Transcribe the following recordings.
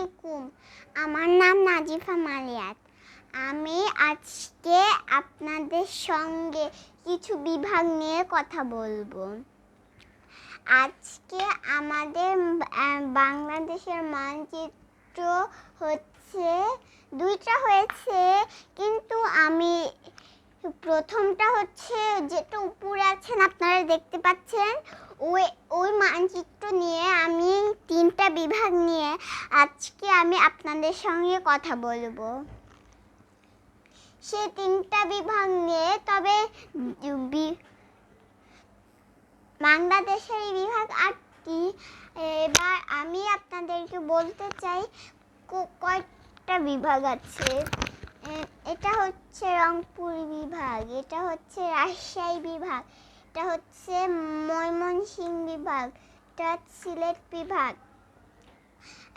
আলাইকুম। আমার নাম নাজিফা মালিয়াত। আমি আজকে আপনাদের সঙ্গে কিছু বিভাগ নিয়ে কথা বলবো। আজকে আমাদের বাংলাদেশের মানচিত্র হচ্ছে দুইটা হয়েছে, কিন্তু আমি প্রথমটা হচ্ছে যেটা উপরে আছেন আপনারা দেখতে পাচ্ছেন, ওই মানচিত্র নিয়ে আমি তিনটা বিভাগ নিয়ে আজকে আমি আপনাদের সঙ্গে কথা বলবো। সেই তিনটা বিভাগ নিয়ে, তবে বাংলাদেশের বিভাগ আটটি। এবার আমি আপনাদেরকে বলতে চাই কয়টা বিভাগ আছে। এটা হচ্ছে রংপুর বিভাগ, এটা হচ্ছে রাজশাহী বিভাগ, এটা হচ্ছে ময়মনসিংহ বিভাগ, এটা সিলেট বিভাগ,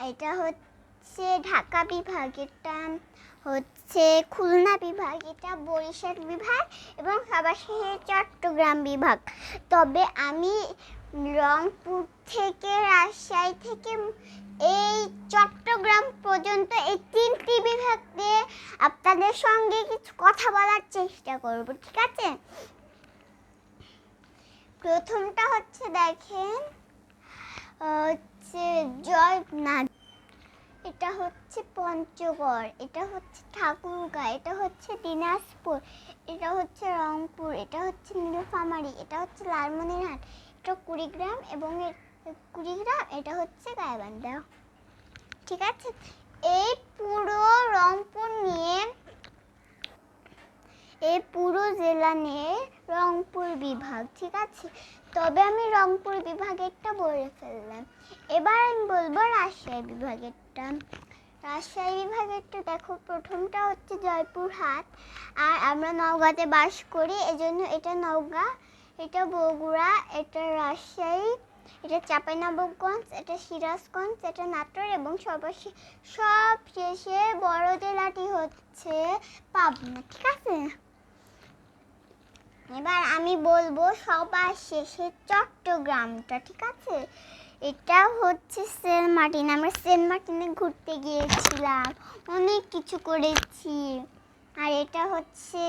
এটা হচ্ছে ঢাকা বিভাগ, এটা হচ্ছে খুলনা বিভাগ, এটা বরিশাল বিভাগ এবং সবার শেষে চট্টগ্রাম বিভাগ। তবে আমি রংপুর থেকে রাজশাহী থেকে এই চট্টগ্রাম পর্যন্ত এই তিনটি বিভাগ দিয়ে আপনাদের সঙ্গে কিছু কথা বলার চেষ্টা করব, ঠিক আছে? প্রথমটা হচ্ছে দেখেন, হচ্ছে জয়নাথ, এটা হচ্ছে পঞ্চগড়, এটা হচ্ছে ঠাকুরগাঁও, এটা হচ্ছে দিনাজপুর, এটা হচ্ছে রংপুর, এটা হচ্ছে নীলফামারী, এটা হচ্ছে লালমনিরহাট, এটা কুড়িগ্রাম এবং এটা হচ্ছে গাইবান্ধা, ঠিক আছে? এই পুরো রংপুর নিয়ে, এই পুরো জেলা নিয়ে রংপুর বিভাগ, ঠিক আছে? তবে আমি রংপুর বিভাগেরটা বলে ফেললাম। এবার আমি বলবো রাজশাহী বিভাগেরটা। রাজশাহী বিভাগেরটা দেখো, প্রথমটা হচ্ছে জয়পুরহাট, আর আমরা নওগাঁতে বাস করি, এজন্য এটা নওগাঁ, এটা বগুড়া, এটা রাজশাহী, এটা চাঁপাইনবাবগঞ্জ, এটা সিরাজগঞ্জ, এটা নাটোর এবং সবশেষে বড় জেলাটি হচ্ছে পাবনা, ঠিক আছে? এবার আমি বলবো সবার শেষে চট্টগ্রামটা, ঠিক আছে? এটা হচ্ছে সেন্ট মার্টিন, আমরা সেন্ট মার্টিনে ঘুরতে গিয়েছিলাম, অনেক কিছু করেছি। আর এটা হচ্ছে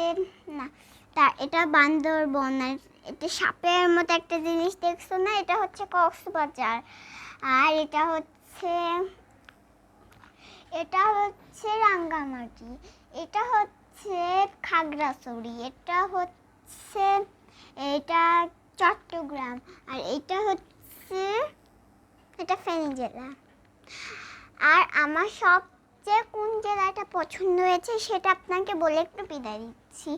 এটা বান্দরবন, আর এটা সাপের মতো একটা জিনিস দেখছো না, এটা হচ্ছে কক্সবাজার। আর এটা হচ্ছে রাঙ্গামাটি, এটা হচ্ছে খাগড়াছড়ি, এটা চট্টগ্রাম, আর এটা ফেনী জেলা। আর আমার সবচেয়ে কোন জেলাটা পছন্দ হয়েছে সেটা আপনাকে বলে একটু বিদায় দিচ্ছি।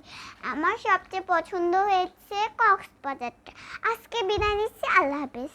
আমার সবচেয়ে পছন্দ হয়েছে কক্সবাজারটা। আজকে বিদায় নিচ্ছি, আল্লাহ হাফেজ।